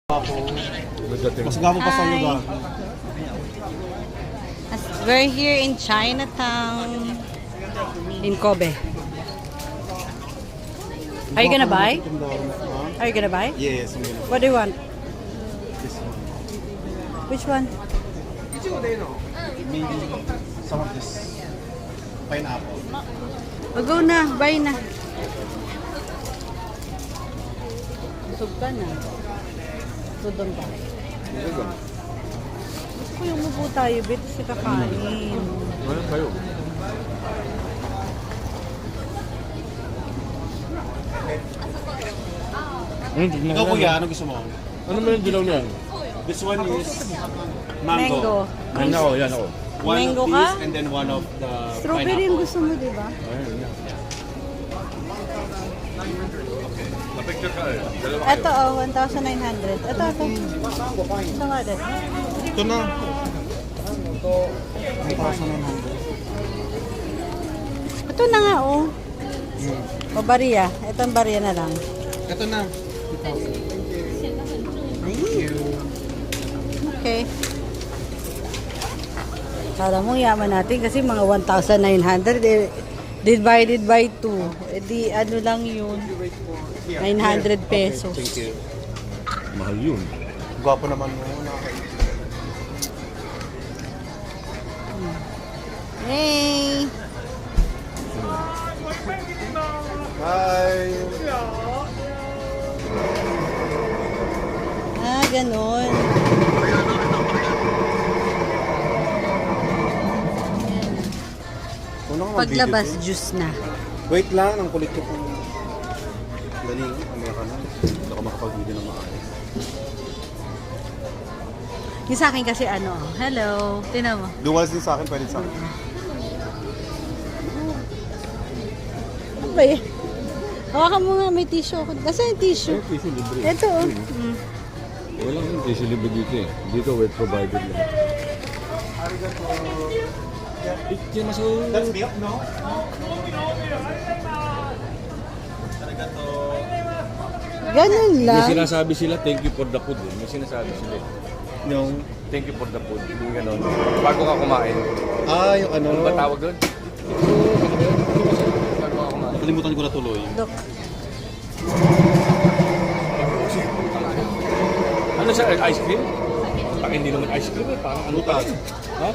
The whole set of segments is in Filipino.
Mas gamo pa sa'yo ba? We're here in Chinatown, in Kobe. Are you gonna buy? Are you gonna buy? Yes, I'm gonna What do you want? this one. Which one? Maybe some of this pineapple. Go na, buy na. Busog ka na. Tudong ba? Gusto ko yung mubo tayo, bit, kasi kakain. Wala kayo. Ikaw kuya, ano gusto mo? Ano mo yung dilaw niyan? This one is Mango. Yan ako, yan ako. One Mango of ka? these and then one of the Strawberry yung gusto mo, di ba? Ayun, yan. Na-picture ka eh. Dalawa kayo. Ito, 1,900. Ito. Ito nga din. Ito na. 1,900. Ito na nga, oh. O, bariya. Ito ang bariya na lang. Ito na. Okay. Kala mo yaman natin kasi mga 1,900 divided by 2. Eh di ano lang yun. 900 pesos. Thank you. Mahal yun. Gwapo naman mo. Nakakaisip. Hey! Hi! Ah, ganon. Paglabas, juice na. Wait lang, ang kulit ko kung galing. Kamaya ka na. Hindi ako makapag-video na maayos. Yung sa akin kasi ano, hello, tinan mo. Duals din sa akin, pwede sa akin. Ano ba yan? Hawakan mo nga, may tissue ako. Kasi yung tissue. Tissue libre. Ito, oh. Wala yung tissue libre dito eh. Dito wet provided lang. Picture maso. That's milk, no? Ganun May lang. sinasabi sila, thank you for the food. Eh. May sinasabi sila. Yung... Thank you for the food. Yung gano'n. Bago ka kumain. Ah, yung ano... Ano ba tawag doon? Bago ka kumain. Nakalimutan ko na tuloy. Look. Ano siya? Ice cream? Pag hindi naman ice cream eh. Parang ano Butas. Ha?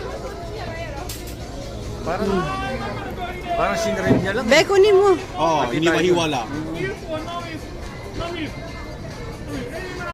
Parang sinrem niya lang. Be, kunin mo. Oo, hindi mahiwala.